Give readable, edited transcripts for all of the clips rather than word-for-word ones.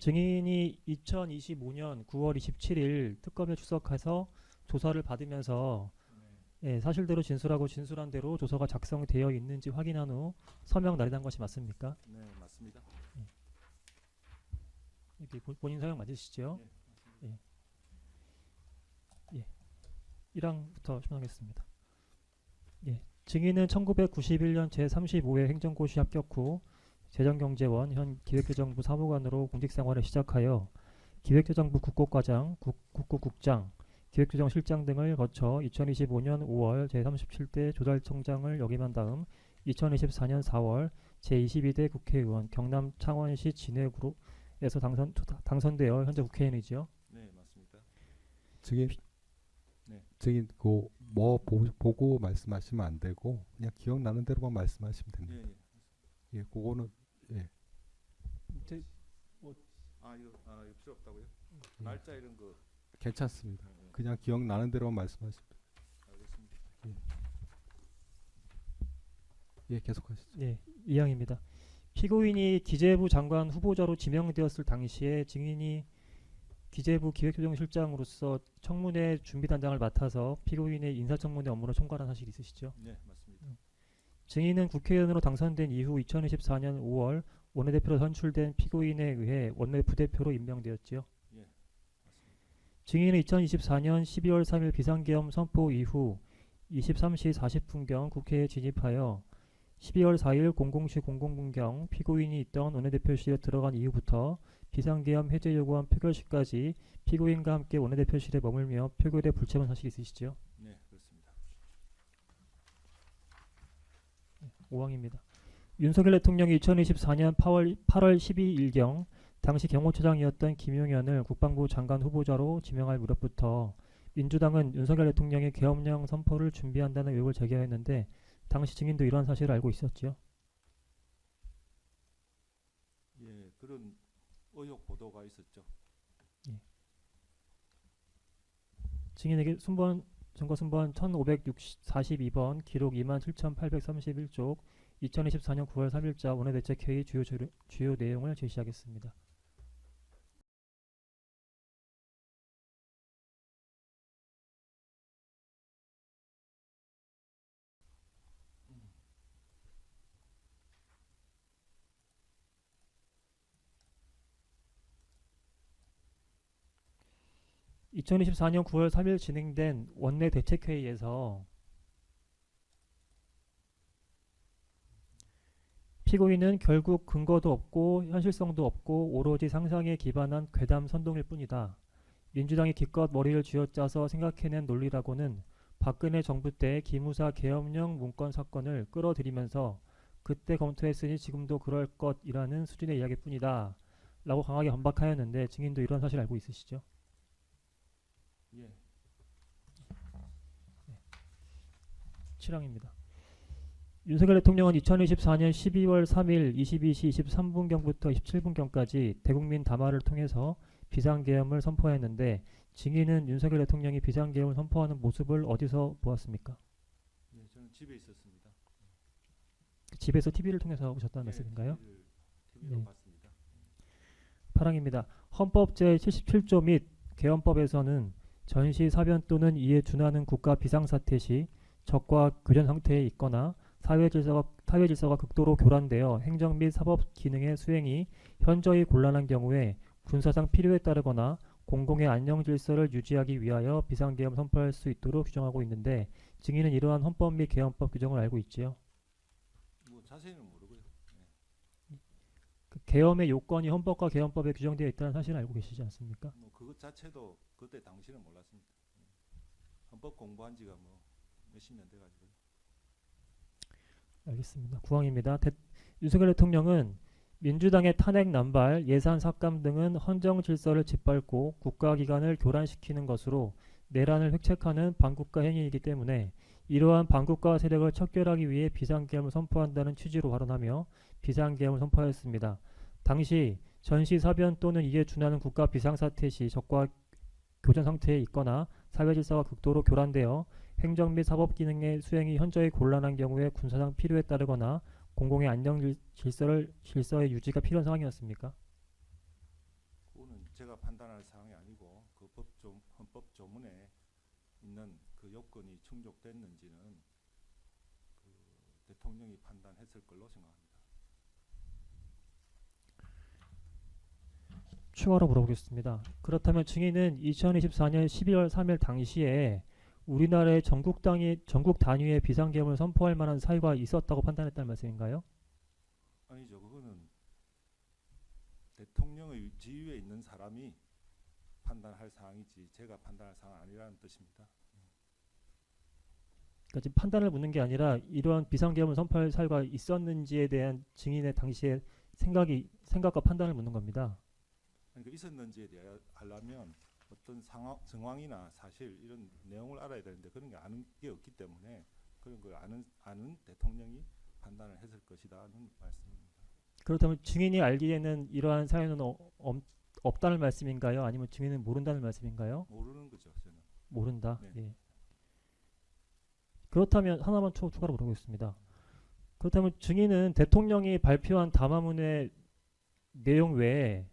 증인이 2025년 9월 27일 특검에 출석해서 조사를 받으면서 사실대로 진술하고 진술한 대로 조서가 작성되어 있는지 확인한 후 서명 날인한 것이 맞습니까? 네, 맞습니다. 이렇게 본인 서명 맞으시죠? 네, 예. 예. 1항부터 신청하겠습니다. 예. 증인은 1991년 제35회 행정고시 합격 후 재정경제원 현 기획재정부 사무관으로 공직생활을 시작하여 기획재정부 국고과장, 국고국장, 기획재정실장 등을 거쳐 2025년 5월 제37대 조달청장을 역임한 다음 2024년 4월 제22대 국회의원 경남 창원시 진해구에서 당선되어 현재 국회의원이죠. 네, 맞습니다. 증인 네. 증인 뭐 보고 말씀하시면 안 되고 그냥 기억나는 대로만 말씀하시면 됩니다. 예. 예, 그거는 예. 이거 필요 없다고요? 예. 날짜 이런 거. 괜찮습니다. 예. 그냥 기억나는 대로만 말씀하시면 됩니다. 알겠습니다. 예, 계속하시죠. 예, 이항입니다. 피고인이 기재부 장관 후보자로 지명되었을 당시에 증인이 기재부 기획조정실장으로서 청문회 준비 담당을 맡아서 피고인의 인사청문회 업무를 총괄한 사실이 있으시죠? 네, 맞습니다. 증인은 국회의원으로 당선된 이후 2024년 5월 원내대표로 선출된 피고인에 의해 원내 부대표로 임명되었지요. 예, 맞습니다. 증인은 2024년 12월 3일 비상계엄 선포 이후 23시 40분경 국회에 진입하여 12월 4일 00시 00분경 피고인이 있던 원내대표실에 들어간 이후부터 비상계엄 해제 요구안 표결시까지 피고인과 함께 원내대표실에 머물며 표결에 불참한 사실이 있으시죠? 네, 그렇습니다. 5항입니다. 윤석열 대통령이 2024년 8월 12일경 당시 경호처장이었던 김용현을 국방부 장관 후보자로 지명할 무렵부터 민주당은 윤석열 대통령의 계엄령 선포를 준비한다는 의혹을 제기하였는데 당시 증인도 이러한 사실을 알고 있었지요? 예, 그런 의혹 보도가 있었죠. 증인에게 증거 순번 1542번 기록 27,831쪽 2024년 9월 3일자 원내대책회의 주요 내용을 제시하겠습니다. (2024년 9월 3일) 진행된 원내대책회의에서 피고인은 결국 근거도 없고 현실성도 없고 오로지 상상에 기반한 괴담 선동일 뿐이다. 민주당이 기껏 머리를 쥐어짜서 생각해낸 논리라고는 박근혜 정부 때 기무사 계엄령 문건 사건을 끌어들이면서 그때 검토했으니 지금도 그럴 것이라는 수준의 이야기일 뿐이다. 라고 강하게 반박하였는데 증인도 이런 사실 알고 있으시죠? 예. 7항입니다. 윤석열 대통령은 2024년 12월 3일 22시 23분경부터 27분경까지 대국민 담화를 통해서 비상계엄을 선포했는데 증인은 윤석열 대통령이 비상계엄을 선포하는 모습을 어디서 보았습니까? 예, 저는 집에 있었습니다. 집에서 TV를 통해서 보셨다는 말씀인가요? TV로 네. 봤습니다. 8항입니다. 헌법 제77조 및 개헌법에서는 전시 사변 또는 이에 준하는 국가 비상사태 시 적과 교전 상태에 있거나 사회 질서가 극도로 교란되어 행정 및 사법 기능의 수행이 현저히 곤란한 경우에 군사상 필요에 따르거나 공공의 안녕 질서를 유지하기 위하여 비상계엄 선포할 수 있도록 규정하고 있는데 증인은 이러한 헌법 및 개헌법 규정을 알고 있지요. 뭐 자세히는 모르고요. 그 계엄의 요건이 헌법과 개헌법에 규정되어 있다는 사실을 알고 계시지 않습니까? 뭐 그것 자체도 그때 당시는 몰랐습니다. 헌법 공부한 지가 뭐 몇십 년 돼가지고. 알겠습니다. 9항입니다. 윤석열 대통령은 민주당의 탄핵 남발, 예산 삭감 등은 헌정 질서를 짓밟고 국가기관을 교란시키는 것으로 내란을 획책하는 반국가 행위이기 때문에 이러한 반국가 세력을 척결하기 위해 비상계엄을 선포한다는 취지로 발언하며 비상계엄을 선포하였습니다. 당시 전시사변 또는 이에 준하는 국가 비상사태 시 적과 교전 상태에 있거나 사회질서가 극도로 교란되어 행정 및 사법 기능의 수행이 현저히 곤란한 경우에 군사상 필요에 따르거나 공공의 안녕 질서의 유지가 필요한 상황이었습니까? 제가 판단할 사항이 아니고 그 헌법 조문에 있는 그 요건이 충족됐는지는 그 대통령이 판단했을 걸로 생각합니다. 추가로 물어보겠습니다. 그렇다면 증인은 2024년 12월 3일 당시에 우리나라의 전국 단위의 비상계엄을 선포할 만한 사유가 있었다고 판단했다는 말씀인가요? 아니죠. 그거는 대통령의 지위에 있는 사람이 판단할 사항이지 제가 판단할 사항은 아니라는 뜻입니다. 그러니까 지금 판단을 묻는 게 아니라 이러한 비상계엄을 선포할 사유가 있었는지에 대한 증인의 당시의 생각과 판단을 묻는 겁니다. 그러니까 있었는지에 대해 알려면 어떤 정황이나 사실 이런 내용을 알아야 되는데 그런 게 아는 게 없기 때문에 그런 걸 아는 대통령이 판단을 했을 것이다는 말씀입니다. 그렇다면 증인이 알기에는 이러한 사유는 없다는 말씀인가요? 아니면 증인은 모른다는 말씀인가요? 모르는 거죠, 저는. 모른다. 네. 예. 그렇다면 하나만 추가로 물어보겠습니다. 그렇다면 증인은 대통령이 발표한 담화문의 내용 외에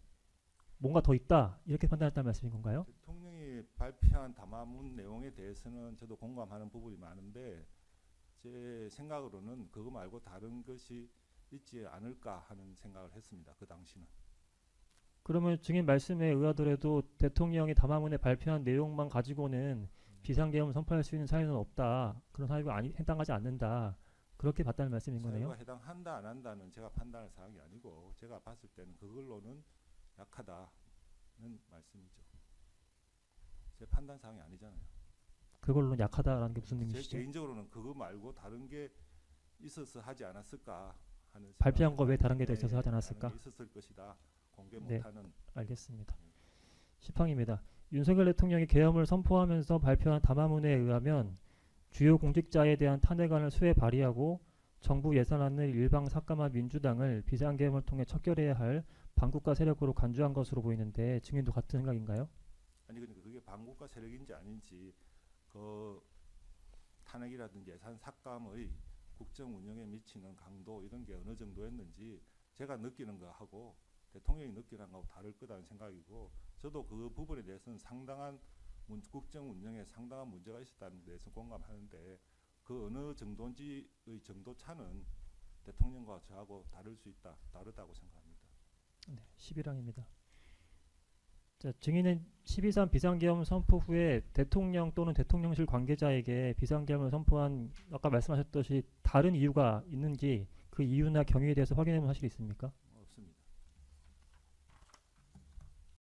뭔가 더 있다 이렇게 판단했다는 말씀인 건가요? 대통령이 발표한 담화문 내용에 대해서는 저도 공감하는 부분이 많은데 제 생각으로는 그거 말고 다른 것이 있지 않을까 하는 생각을 했습니다. 그 당시는. 그러면 증인 말씀에 의하더라도 대통령이 담화문에 발표한 내용만 가지고는 비상계엄을 선포할 수 있는 사유는 없다. 그런 사유가 해당하지 않는다. 그렇게 봤다는 말씀인 거네요. 사유가 해당한다 안 한다는 제가 판단할 사항이 아니고 제가 봤을 때는 그걸로는 약하다는 말씀이죠. 제 판단 사항이 아니잖아요. 그걸로는 약하다라는 게 무슨 제 의미시죠? 개인적으로는 그거 말고 다른 게 있어서 하지 않았을까 하는 발표한 거 외에 생각을 다른 게 더 있어서 하지 다른 않았을까? 게 있었을 것이다. 공개 네. 못하는. 알겠습니다. 시팡입니다. 윤석열 대통령이 계엄을 선포하면서 발표한 담화문에 의하면 주요 공직자에 대한 탄핵안을 수회 발의하고 정부 예산안을 일방 삭감한 민주당을 비상계엄을 통해 척결해야 할 반국가 세력으로 간주한 것으로 보이는데 증인도 같은 생각인가요? 아니 그러니까 그게 반국가 세력인지 아닌지 그 탄핵이라든지 예산 삭감의 국정 운영에 미치는 강도 이런 게 어느 정도였는지 제가 느끼는 거하고 대통령이 느끼는 거하고 다를 거라는 생각이고 저도 그 부분에 대해서는 상당한 국정 운영에 상당한 문제가 있었다는 데서 공감하는데 그 어느 정도인지의 정도 차는 대통령과 저하고 다르다고 생각합니다. 네, 11항입니다. 자, 증인은 12.3 비상계엄 선포 후에 대통령 또는 대통령실 관계자에게 비상계엄을 선포한 아까 말씀하셨듯이 다른 이유가 있는지 그 이유나 경위에 대해서 확인해 본 사실이 있습니까?